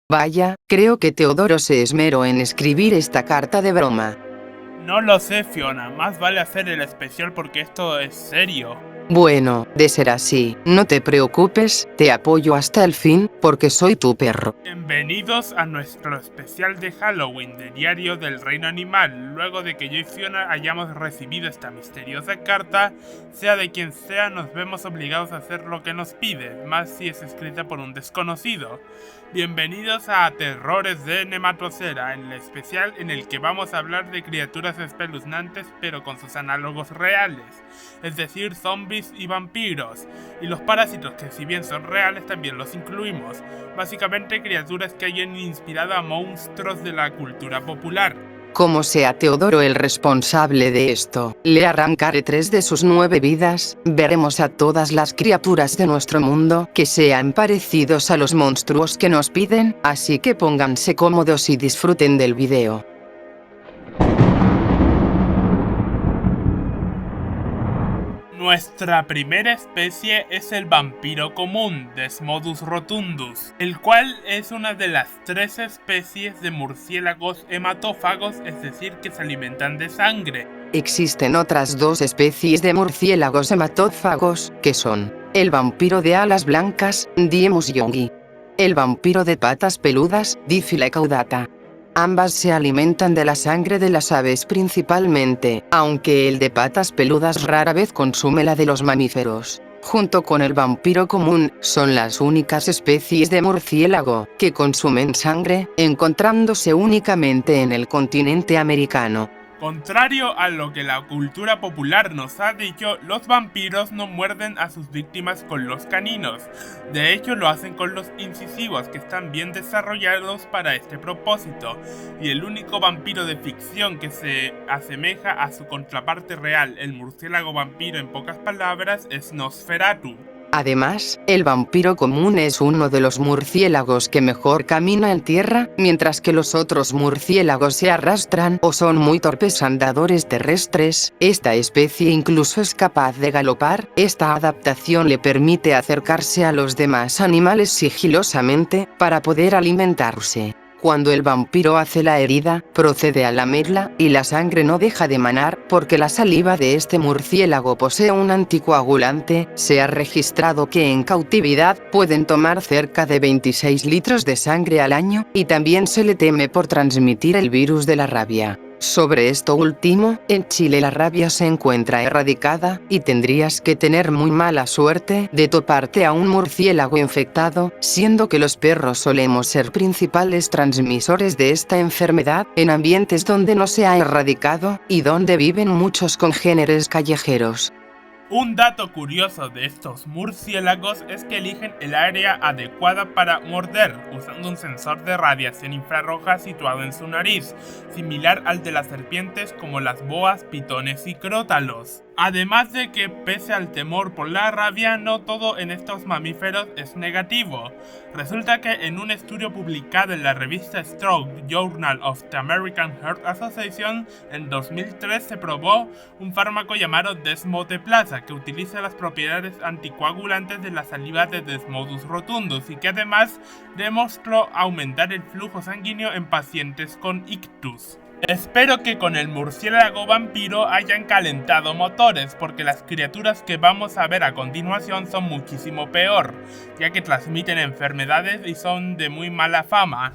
Vaya, creo que Teodoro se esmeró en escribir esta carta de broma. No lo sé, Fiona, más vale hacer el especial porque esto es serio. Bueno, de ser así, no te preocupes, te apoyo hasta el fin, porque soy tu perro. Bienvenidos a nuestro especial de Halloween de Diario del Reino Animal. Luego de que yo y Fiona hayamos recibido esta misteriosa carta, sea de quien sea, nos vemos obligados a hacer lo que nos pide, más si es escrita por un desconocido. Bienvenidos a Terrores de Nematocera, en el especial en el que vamos a hablar de criaturas espeluznantes pero con sus análogos reales, es decir, zombies y vampiros, y los parásitos que si bien son reales también los incluimos, básicamente criaturas que hayan inspirado a monstruos de la cultura popular. Como sea Teodoro el responsable de esto, le arrancaré 3 de sus 9 vidas, veremos a todas las criaturas de nuestro mundo que sean parecidos a los monstruos que nos piden, así que pónganse cómodos y disfruten del video. Nuestra primera especie es el vampiro común, Desmodus rotundus, el cual es una de las 3 especies de murciélagos hematófagos, es decir, que se alimentan de sangre. Existen otras 2 especies de murciélagos hematófagos, que son el vampiro de alas blancas, Diemus youngi, el vampiro de patas peludas, Diphyla caudata. Ambas se alimentan de la sangre de las aves principalmente, aunque el de patas peludas rara vez consume la de los mamíferos. Junto con el vampiro común, son las únicas especies de murciélago que consumen sangre, encontrándose únicamente en el continente americano. Contrario a lo que la cultura popular nos ha dicho, los vampiros no muerden a sus víctimas con los caninos. De hecho, lo hacen con los incisivos, que están bien desarrollados para este propósito. Y el único vampiro de ficción que se asemeja a su contraparte real, el murciélago vampiro en pocas palabras, es Nosferatu. Además, el vampiro común es uno de los murciélagos que mejor camina en tierra, mientras que los otros murciélagos se arrastran o son muy torpes andadores terrestres. Esta especie incluso es capaz de galopar. Esta adaptación le permite acercarse a los demás animales sigilosamente para poder alimentarse. Cuando el vampiro hace la herida, procede a lamerla, y la sangre no deja de manar, porque la saliva de este murciélago posee un anticoagulante. Se ha registrado que en cautividad pueden tomar cerca de 26 litros de sangre al año, y también se le teme por transmitir el virus de la rabia. Sobre esto último, en Chile la rabia se encuentra erradicada, y tendrías que tener muy mala suerte de toparte a un murciélago infectado, siendo que los perros solemos ser principales transmisores de esta enfermedad, en ambientes donde no se ha erradicado, y donde viven muchos congéneres callejeros. Un dato curioso de estos murciélagos es que eligen el área adecuada para morder, usando un sensor de radiación infrarroja situado en su nariz, similar al de las serpientes como las boas, pitones y crótalos. Además de que, pese al temor por la rabia, no todo en estos mamíferos es negativo. Resulta que en un estudio publicado en la revista Stroke Journal of the American Heart Association, en 2003 se probó un fármaco llamado Desmoteplasa, que utiliza las propiedades anticoagulantes de la saliva de Desmodus rotundus y que además demostró aumentar el flujo sanguíneo en pacientes con ictus. Espero que con el murciélago vampiro hayan calentado motores, porque las criaturas que vamos a ver a continuación son muchísimo peor, ya que transmiten enfermedades y son de muy mala fama.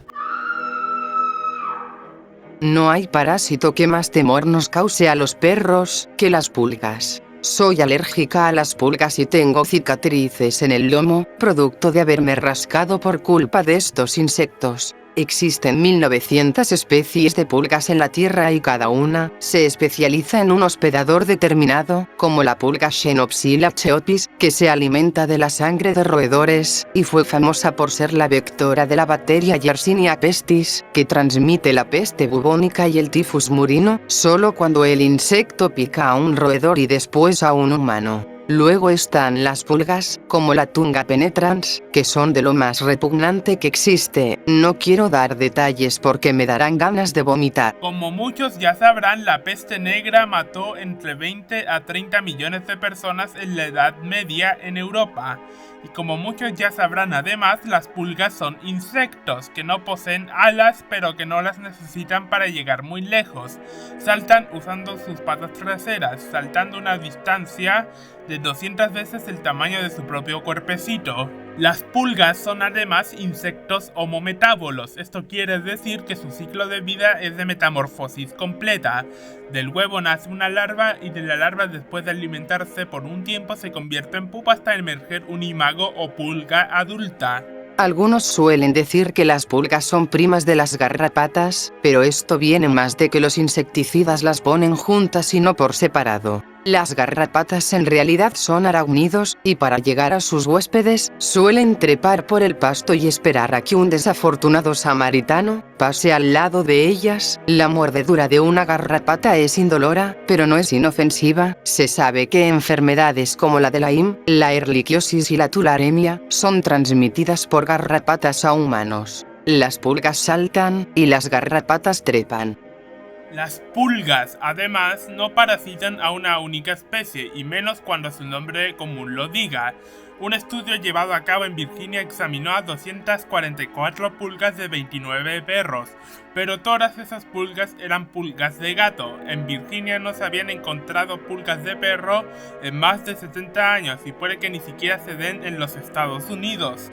No hay parásito que más temor nos cause a los perros que las pulgas. Soy alérgica a las pulgas y tengo cicatrices en el lomo, producto de haberme rascado por culpa de estos insectos. Existen 1900 especies de pulgas en la Tierra y cada una se especializa en un hospedador determinado, como la pulga Xenopsila cheopis, que se alimenta de la sangre de roedores, y fue famosa por ser la vectora de la bacteria Yersinia pestis, que transmite la peste bubónica y el tifus murino, solo cuando el insecto pica a un roedor y después a un humano. Luego están las pulgas, como la Tunga penetrans, que son de lo más repugnante que existe. No quiero dar detalles porque me darán ganas de vomitar. Como muchos ya sabrán, la peste negra mató entre 20 a 30 millones de personas en la Edad Media en Europa. Y como muchos ya sabrán, además, las pulgas son insectos que no poseen alas, pero que no las necesitan para llegar muy lejos. Saltan usando sus patas traseras, saltando una distancia de 200 veces el tamaño de su propio cuerpecito. Las pulgas son además insectos homometábolos, esto quiere decir que su ciclo de vida es de metamorfosis completa. Del huevo nace una larva y de la larva, después de alimentarse por un tiempo, se convierte en pupa hasta emerger un imago o pulga adulta. Algunos suelen decir que las pulgas son primas de las garrapatas, pero esto viene más de que los insecticidas las ponen juntas y no por separado. Las garrapatas en realidad son arácnidos, y para llegar a sus huéspedes, suelen trepar por el pasto y esperar a que un desafortunado samaritano pase al lado de ellas. La mordedura de una garrapata es indolora, pero no es inofensiva. Se sabe que enfermedades como la de Lyme, la erliquiosis y la tularemia son transmitidas por garrapatas a humanos. Las pulgas saltan, y las garrapatas trepan. Las pulgas, además, no parasitan a una única especie, y menos cuando su nombre común lo diga. Un estudio llevado a cabo en Virginia examinó a 244 pulgas de 29 perros, pero todas esas pulgas eran pulgas de gato. En Virginia no se habían encontrado pulgas de perro en más de 70 años, y puede que ni siquiera se den en los Estados Unidos.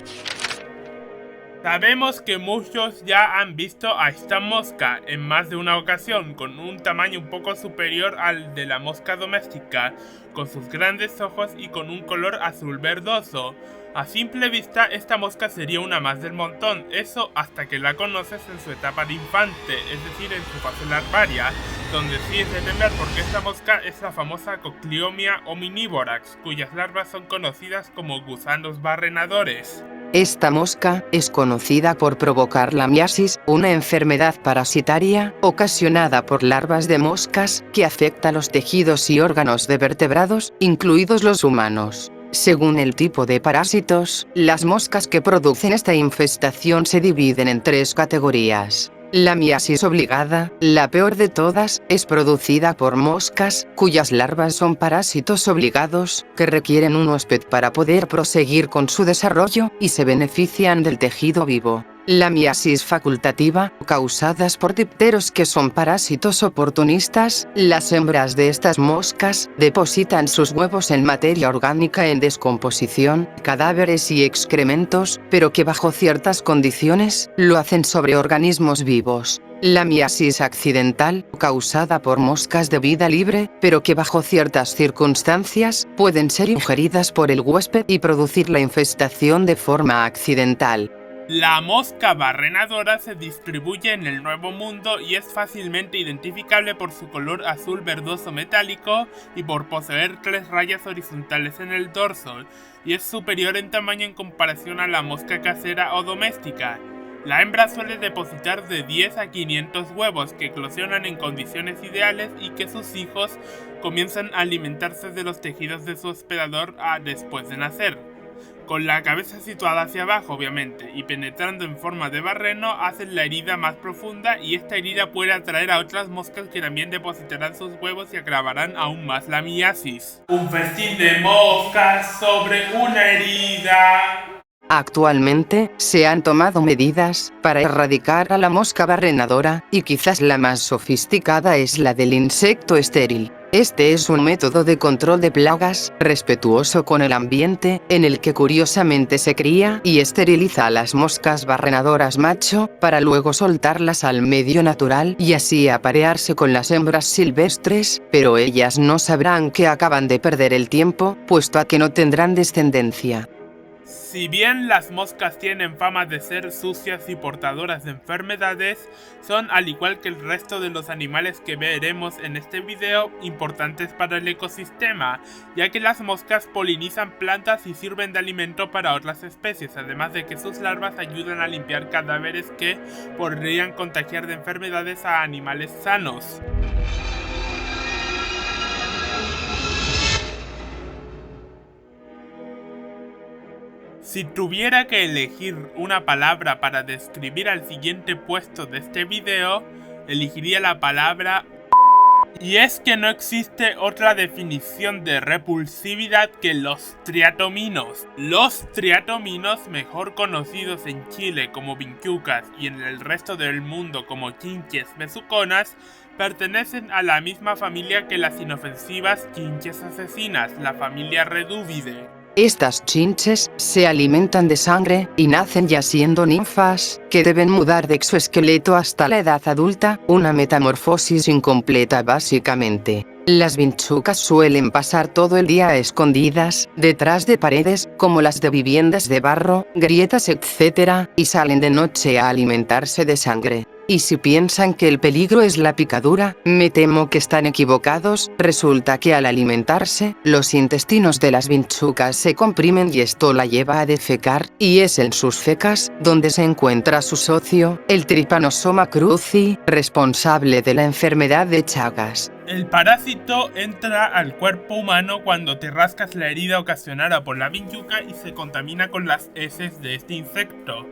Sabemos que muchos ya han visto a esta mosca en más de una ocasión, con un tamaño un poco superior al de la mosca doméstica, con sus grandes ojos y con un color azul verdoso. A simple vista, esta mosca sería una más del montón, eso hasta que la conoces en su etapa de infante, es decir, en su fase larvaria, donde sí es de temer porque esta mosca es la famosa Cocliomia omnivorax, cuyas larvas son conocidas como gusanos barrenadores. Esta mosca es conocida por provocar la miasis, una enfermedad parasitaria ocasionada por larvas de moscas que afecta los tejidos y órganos de vertebrados, incluidos los humanos. Según el tipo de parásitos, las moscas que producen esta infestación se dividen en 3 categorías. La miasis obligada, la peor de todas, es producida por moscas, cuyas larvas son parásitos obligados, que requieren un huésped para poder proseguir con su desarrollo, y se benefician del tejido vivo. La miasis facultativa, causadas por dipteros que son parásitos oportunistas. Las hembras de estas moscas depositan sus huevos en materia orgánica en descomposición, cadáveres y excrementos, pero que bajo ciertas condiciones, lo hacen sobre organismos vivos. La miasis accidental, causada por moscas de vida libre, pero que bajo ciertas circunstancias, pueden ser ingeridas por el huésped y producir la infestación de forma accidental. La mosca barrenadora se distribuye en el Nuevo Mundo y es fácilmente identificable por su color azul verdoso metálico y por poseer 3 rayas horizontales en el dorso, y es superior en tamaño en comparación a la mosca casera o doméstica. La hembra suele depositar de 10 a 500 huevos que eclosionan en condiciones ideales y que sus hijos comienzan a alimentarse de los tejidos de su hospedador después de nacer. Con la cabeza situada hacia abajo, obviamente, y penetrando en forma de barreno, hacen la herida más profunda, y esta herida puede atraer a otras moscas que también depositarán sus huevos y agravarán aún más la miasis. Un festín de moscas sobre una herida. Actualmente, se han tomado medidas para erradicar a la mosca barrenadora, y quizás la más sofisticada es la del insecto estéril. Este es un método de control de plagas, respetuoso con el ambiente, en el que curiosamente se cría y esteriliza a las moscas barrenadoras macho, para luego soltarlas al medio natural y así aparearse con las hembras silvestres, pero ellas no sabrán que acaban de perder el tiempo, puesto a que no tendrán descendencia. Si bien las moscas tienen fama de ser sucias y portadoras de enfermedades, son, al igual que el resto de los animales que veremos en este video, importantes para el ecosistema, ya que las moscas polinizan plantas y sirven de alimento para otras especies, además de que sus larvas ayudan a limpiar cadáveres que podrían contagiar de enfermedades a animales sanos. Si tuviera que elegir una palabra para describir al siguiente puesto de este video, elegiría la palabra y es que no existe otra definición de repulsividad que los triatominos. Los triatominos, mejor conocidos en Chile como vinchucas y en el resto del mundo como chinches besuconas, pertenecen a la misma familia que las inofensivas chinches asesinas, la familia Reduvidae. Estas chinches se alimentan de sangre y nacen ya siendo ninfas, que deben mudar de exoesqueleto hasta la edad adulta, una metamorfosis incompleta básicamente. Las vinchucas suelen pasar todo el día a escondidas, detrás de paredes, como las de viviendas de barro, grietas etc., y salen de noche a alimentarse de sangre. Y si piensan que el peligro es la picadura, me temo que están equivocados. Resulta que al alimentarse, los intestinos de las vinchucas se comprimen y esto la lleva a defecar, y es en sus fecas donde se encuentra su socio, el Trypanosoma cruzi, responsable de la enfermedad de Chagas. El parásito entra al cuerpo humano cuando te rascas la herida ocasionada por la vinchuca y se contamina con las heces de este insecto.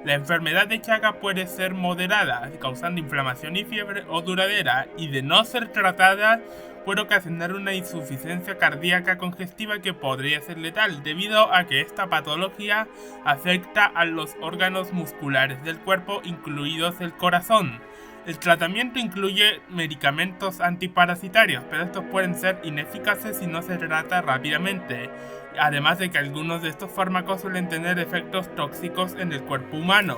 La enfermedad de Chagas puede ser moderada, causando inflamación y fiebre, o duradera, y de no ser tratada puede ocasionar una insuficiencia cardíaca congestiva que podría ser letal, debido a que esta patología afecta a los órganos musculares del cuerpo, incluidos el corazón. El tratamiento incluye medicamentos antiparasitarios, pero estos pueden ser ineficaces si no se trata rápidamente, además de que algunos de estos fármacos suelen tener efectos tóxicos en el cuerpo humano.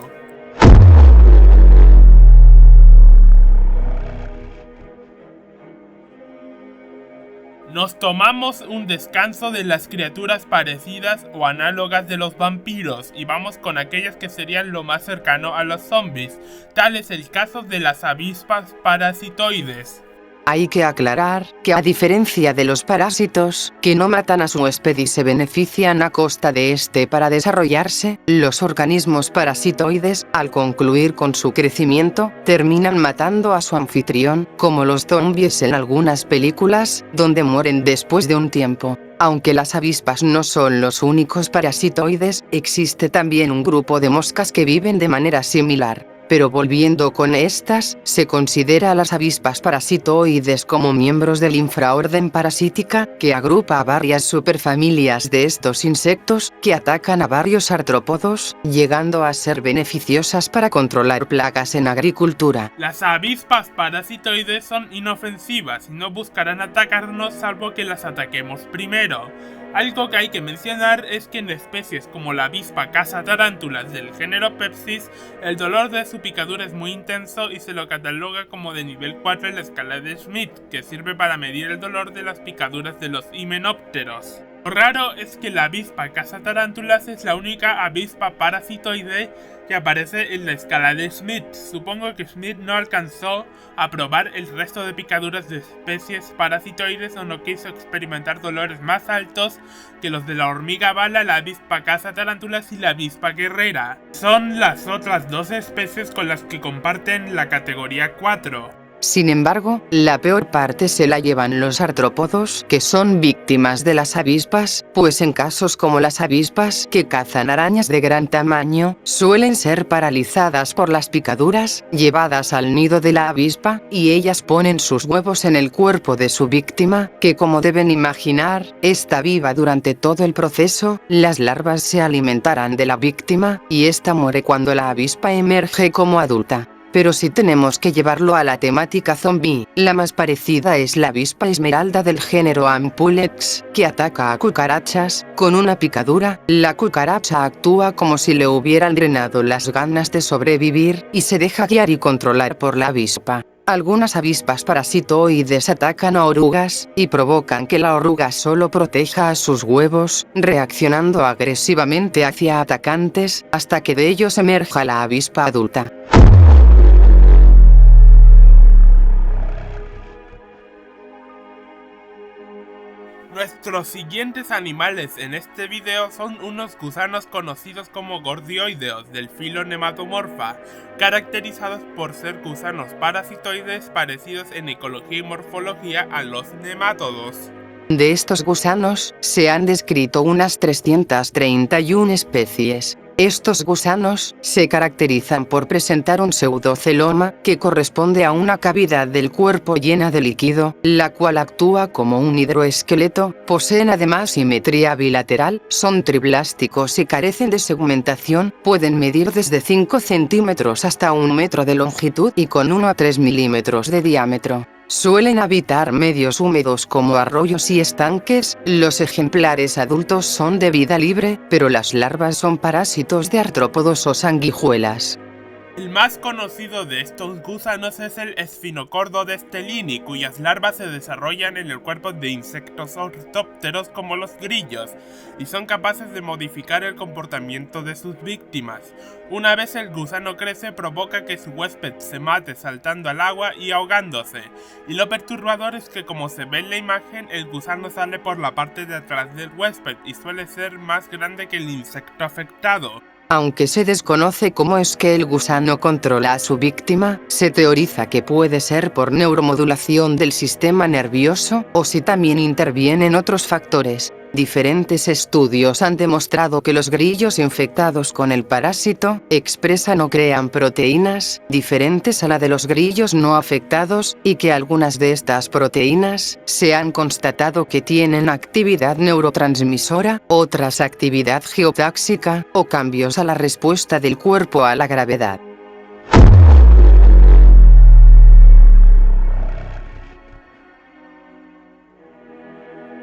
Nos tomamos un descanso de las criaturas parecidas o análogas de los vampiros y vamos con aquellas que serían lo más cercano a los zombies. Tal es el caso de las avispas parasitoides. Hay que aclarar que a diferencia de los parásitos, que no matan a su huésped y se benefician a costa de este para desarrollarse, los organismos parasitoides, al concluir con su crecimiento, terminan matando a su anfitrión, como los zombies en algunas películas, donde mueren después de un tiempo. Aunque las avispas no son los únicos parasitoides, existe también un grupo de moscas que viven de manera similar. Pero volviendo con estas, se considera a las avispas parasitoides como miembros del infraorden Parasitica, que agrupa a varias superfamilias de estos insectos, que atacan a varios artrópodos, llegando a ser beneficiosas para controlar plagas en agricultura. Las avispas parasitoides son inofensivas y no buscarán atacarnos salvo que las ataquemos primero. Algo que hay que mencionar es que en especies como la avispa cazatarántulas del género Pepsis, el dolor de su picadura es muy intenso y se lo cataloga como de nivel 4 en la escala de Schmidt, que sirve para medir el dolor de las picaduras de los himenópteros. Lo raro es que la avispa cazatarántulas es la única avispa parasitoide que aparece en la escala de Schmidt. Supongo que Schmidt no alcanzó a probar el resto de picaduras de especies parasitoides o no quiso experimentar dolores más altos que los de la hormiga bala, la avispa cazatarántulas y la avispa guerrera. Son las otras dos especies con las que comparten la categoría 4. Sin embargo, la peor parte se la llevan los artrópodos, que son víctimas de las avispas, pues en casos como las avispas, que cazan arañas de gran tamaño, suelen ser paralizadas por las picaduras, llevadas al nido de la avispa, y ellas ponen sus huevos en el cuerpo de su víctima, que como deben imaginar, está viva durante todo el proceso. Las larvas se alimentarán de la víctima, y esta muere cuando la avispa emerge como adulta. Pero si tenemos que llevarlo a la temática zombie, la más parecida es la avispa esmeralda del género Ampulex, que ataca a cucarachas. Con una picadura, la cucaracha actúa como si le hubieran drenado las ganas de sobrevivir, y se deja guiar y controlar por la avispa. Algunas avispas parasitoides atacan a orugas, y provocan que la oruga solo proteja a sus huevos, reaccionando agresivamente hacia atacantes, hasta que de ellos emerja la avispa adulta. Nuestros siguientes animales en este video son unos gusanos conocidos como gordioideos del filo Nematomorpha, caracterizados por ser gusanos parasitoides parecidos en ecología y morfología a los nemátodos. De estos gusanos, se han descrito unas 331 especies. Estos gusanos se caracterizan por presentar un pseudoceloma, que corresponde a una cavidad del cuerpo llena de líquido, la cual actúa como un hidroesqueleto. Poseen además simetría bilateral, son triblásticos y carecen de segmentación, pueden medir desde 5 centímetros hasta 1 metro de longitud y con 1 a 3 milímetros de diámetro. Suelen habitar medios húmedos como arroyos y estanques. Los ejemplares adultos son de vida libre, pero las larvas son parásitos de artrópodos o sanguijuelas. El más conocido de estos gusanos es el Spinocordo de Stellini, cuyas larvas se desarrollan en el cuerpo de insectos ortópteros como los grillos, y son capaces de modificar el comportamiento de sus víctimas. Una vez el gusano crece, provoca que su huésped se mate saltando al agua y ahogándose, y lo perturbador es que, como se ve en la imagen, el gusano sale por la parte de atrás del huésped y suele ser más grande que el insecto afectado. Aunque se desconoce cómo es que el gusano controla a su víctima, se teoriza que puede ser por neuromodulación del sistema nervioso, o si también intervienen otros factores. Diferentes estudios han demostrado que los grillos infectados con el parásito expresan o crean proteínas diferentes a la de los grillos no afectados, y que algunas de estas proteínas se han constatado que tienen actividad neurotransmisora, otras actividad geotáxica, o cambios a la respuesta del cuerpo a la gravedad.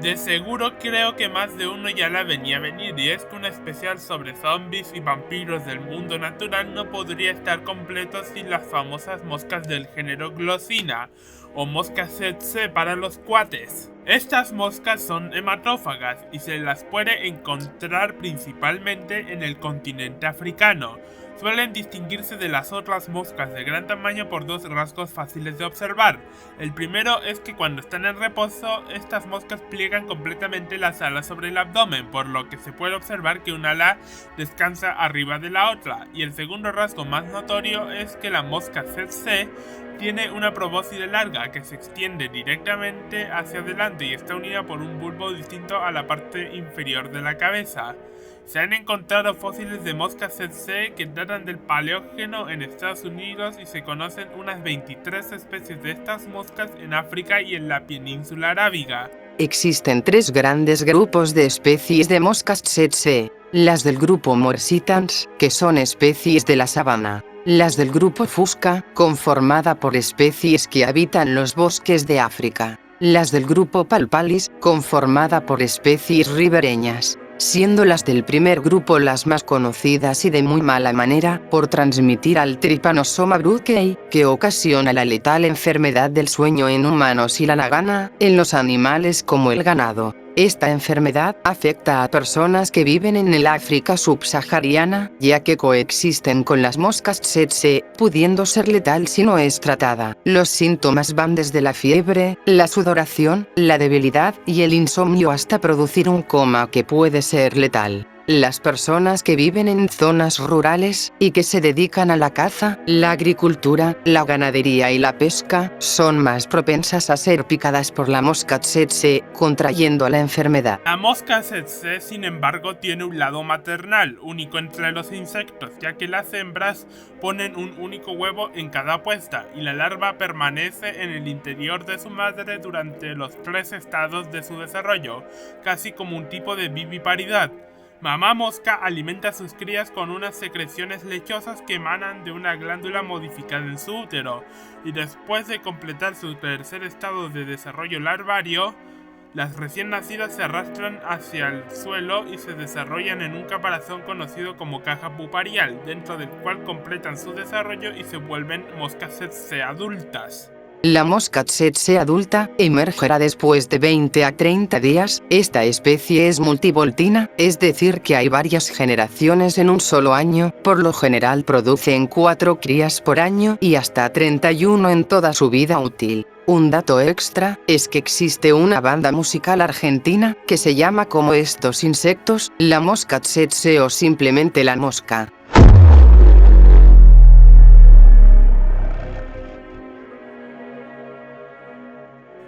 De seguro creo que más de uno ya la venía a venir, y es que un especial sobre zombies y vampiros del mundo natural no podría estar completo sin las famosas moscas del género Glossina, o moscas tsetse para los cuates. Estas moscas son hematófagas y se las puede encontrar principalmente en el continente africano. Suelen distinguirse de las otras moscas de gran tamaño por dos rasgos fáciles de observar. El primero es que cuando están en reposo, estas moscas pliegan completamente las alas sobre el abdomen, por lo que se puede observar que un ala descansa arriba de la otra. Y el segundo rasgo más notorio es que la mosca tsetse tiene una probóscide larga que se extiende directamente hacia adelante y está unida por un bulbo distinto a la parte inferior de la cabeza. Se han encontrado fósiles de moscas tsetse que datan del Paleógeno en Estados Unidos, y se conocen unas 23 especies de estas moscas en África y en la península arábiga. Existen 3 grandes grupos de especies de moscas tsetse: las del grupo Morsitans, que son especies de la sabana; las del grupo Fusca, conformada por especies que habitan los bosques de África; las del grupo Palpalis, conformada por especies ribereñas, siendo las del primer grupo las más conocidas y de muy mala manera, por transmitir al Trypanosoma brucei, que ocasiona la letal enfermedad del sueño en humanos y la nagana en los animales como el ganado. Esta enfermedad afecta a personas que viven en el África subsahariana, ya que coexisten con las moscas tsetse, pudiendo ser letal si no es tratada. Los síntomas van desde la fiebre, la sudoración, la debilidad y el insomnio hasta producir un coma que puede ser letal. Las personas que viven en zonas rurales y que se dedican a la caza, la agricultura, la ganadería y la pesca son más propensas a ser picadas por la mosca tsetse, contrayendo la enfermedad. La mosca tsetse, sin embargo, tiene un lado maternal, único entre los insectos, ya que las hembras ponen un único huevo en cada puesta, y la larva permanece en el interior de su madre durante los 3 estados de su desarrollo, casi como un tipo de viviparidad. Mamá mosca alimenta a sus crías con unas secreciones lechosas que emanan de una glándula modificada en su útero, y después de completar su tercer estado de desarrollo larvario, las recién nacidas se arrastran hacia el suelo y se desarrollan en un caparazón conocido como caja puparial, dentro del cual completan su desarrollo y se vuelven moscas tsetse adultas. La mosca tsetse adulta emergerá después de 20 a 30 días. Esta especie es multivoltina, es decir que hay varias generaciones en un solo año. Por lo general producen 4 crías por año y hasta 31 en toda su vida útil. Un dato extra es que existe una banda musical argentina que se llama como estos insectos, la mosca tsetse o simplemente la mosca.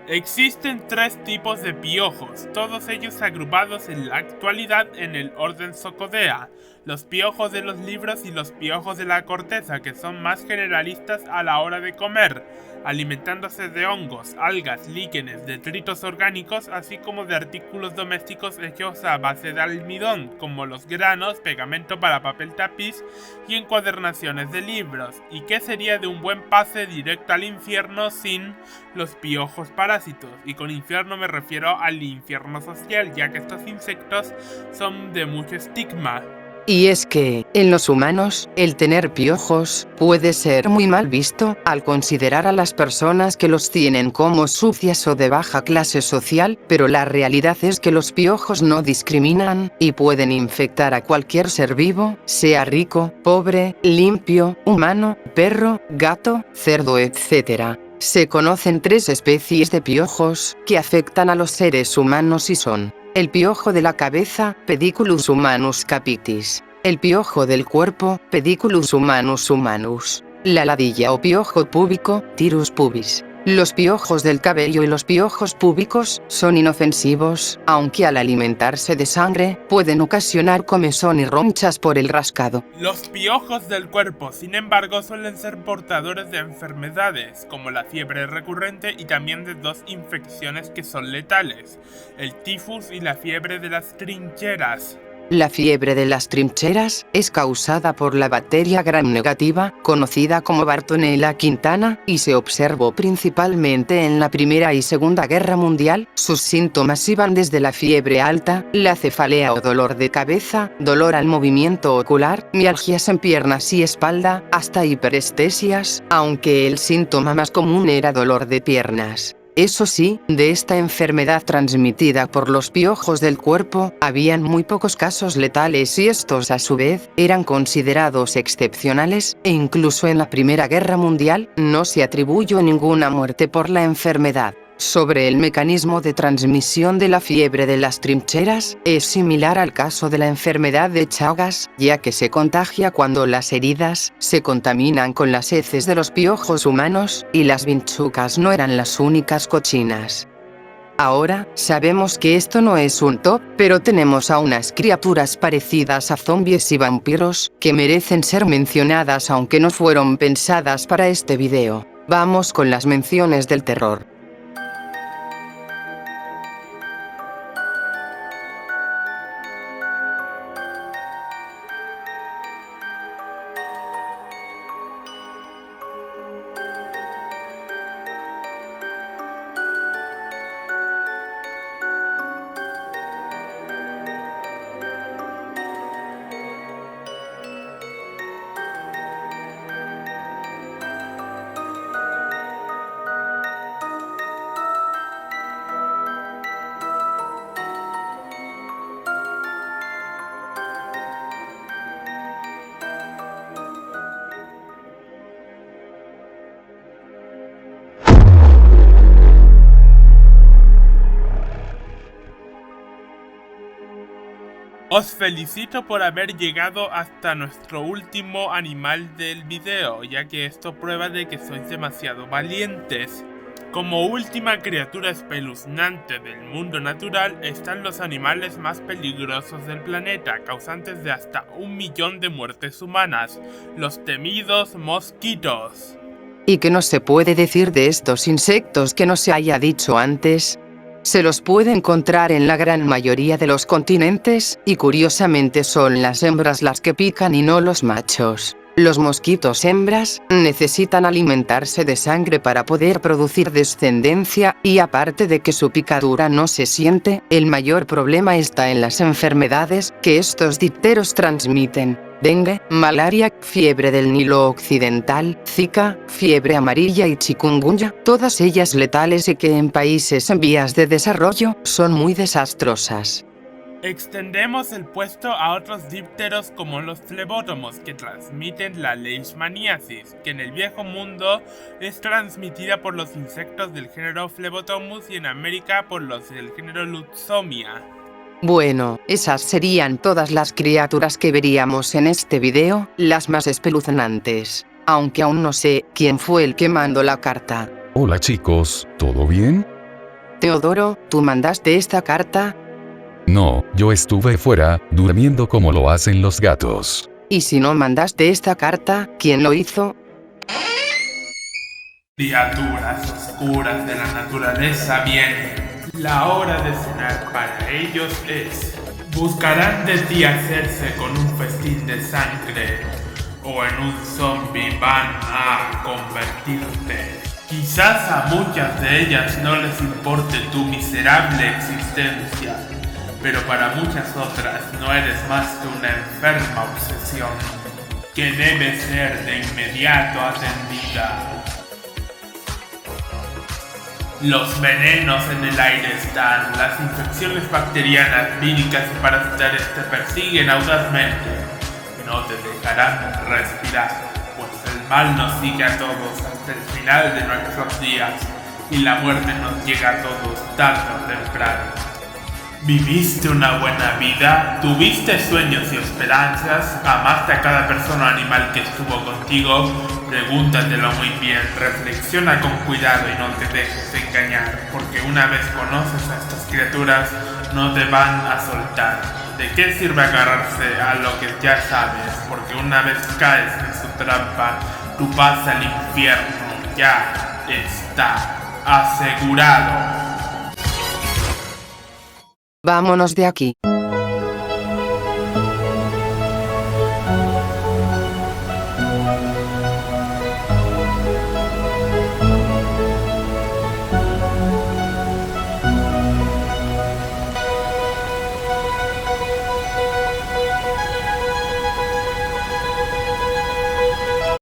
Existen 3 tipos de piojos, todos ellos agrupados en la actualidad en el orden Zocodea: los piojos de los libros y los piojos de la corteza, que son más generalistas a la hora de comer, alimentándose de hongos, algas, líquenes, detritos orgánicos, así como de artículos domésticos hechos a base de almidón, como los granos, pegamento para papel tapiz y encuadernaciones de libros. ¿Y qué sería de un buen pase directo al infierno sin los piojos parásitos? Y con infierno me refiero al infierno social, ya que estos insectos son de mucho estigma. Y es que, en los humanos, el tener piojos puede ser muy mal visto, al considerar a las personas que los tienen como sucias o de baja clase social, pero la realidad es que los piojos no discriminan, y pueden infectar a cualquier ser vivo, sea rico, pobre, limpio, humano, perro, gato, cerdo, etc. Se conocen 3 especies de piojos que afectan a los seres humanos y son: el piojo de la cabeza, Pediculus humanus capitis; el piojo del cuerpo, Pediculus humanus humanus; la ladilla o piojo púbico, Tirus pubis. Los piojos del cabello y los piojos púbicos son inofensivos, aunque al alimentarse de sangre, pueden ocasionar comezón y ronchas por el rascado. Los piojos del cuerpo, sin embargo, suelen ser portadores de enfermedades, como la fiebre recurrente y también de 2 infecciones que son letales: el tifus y la fiebre de las trincheras. La fiebre de las trincheras es causada por la bacteria gram negativa, conocida como Bartonella quintana, y se observó principalmente en la Primera y Segunda Guerra Mundial. Sus síntomas iban desde la fiebre alta, la cefalea o dolor de cabeza, dolor al movimiento ocular, mialgias en piernas y espalda, hasta hiperestesias, aunque el síntoma más común era dolor de piernas. Eso sí, de esta enfermedad transmitida por los piojos del cuerpo, habían muy pocos casos letales y estos a su vez, eran considerados excepcionales, e incluso en la Primera Guerra Mundial, no se atribuyó ninguna muerte por la enfermedad. Sobre el mecanismo de transmisión de la fiebre de las trincheras, es similar al caso de la enfermedad de Chagas, ya que se contagia cuando las heridas se contaminan con las heces de los piojos humanos, y las vinchucas no eran las únicas cochinas. Ahora, sabemos que esto no es un top, pero tenemos a unas criaturas parecidas a zombies y vampiros, que merecen ser mencionadas aunque no fueron pensadas para este video. Vamos con las menciones del terror. Os felicito por haber llegado hasta nuestro último animal del video, ya que esto prueba de que sois demasiado valientes. Como última criatura espeluznante del mundo natural están los animales más peligrosos del planeta, causantes de hasta 1 millón de muertes humanas, los temidos mosquitos. ¿Y qué no se puede decir de estos insectos que no se haya dicho antes? Se los puede encontrar en la gran mayoría de los continentes, y curiosamente son las hembras las que pican y no los machos. Los mosquitos hembras necesitan alimentarse de sangre para poder producir descendencia, y aparte de que su picadura no se siente, el mayor problema está en las enfermedades que estos dipteros transmiten: dengue, malaria, fiebre del Nilo Occidental, Zika, fiebre amarilla y chikungunya, todas ellas letales y que en países en vías de desarrollo son muy desastrosas. Extendemos el puesto a otros dípteros como los flebótomos, que transmiten la leishmaniasis, que en el viejo mundo es transmitida por los insectos del género Phlebotomus y en América por los del género Lutzomia. Bueno, esas serían todas las criaturas que veríamos en este video, las más espeluznantes. Aunque aún no sé quién fue el que mandó la carta. Hola chicos, ¿todo bien? Teodoro, ¿tú mandaste esta carta? No, yo estuve fuera, durmiendo como lo hacen los gatos. Y si no mandaste esta carta, ¿quién lo hizo? Criaturas oscuras de la naturaleza vienen. La hora de cenar para ellos es. Buscarán de ti hacerse con un festín de sangre, o en un zombie van a convertirte. Quizás a muchas de ellas no les importe tu miserable existencia, pero para muchas otras no eres más que una enferma obsesión que debe ser de inmediato atendida. Los venenos en el aire están, las infecciones bacterianas, víricas y parasitarias te persiguen audazmente. No te dejarán respirar, pues el mal nos sigue a todos hasta el final de nuestros días y la muerte nos llega a todos tarde o temprano. ¿Viviste una buena vida? ¿Tuviste sueños y esperanzas? ¿Amaste a cada persona o animal que estuvo contigo? Pregúntatelo muy bien, reflexiona con cuidado y no te dejes engañar, porque una vez conoces a estas criaturas, no te van a soltar. ¿De qué sirve agarrarse a lo que ya sabes? Porque una vez caes en su trampa, tu paso al infierno ya está asegurado. Vámonos de aquí.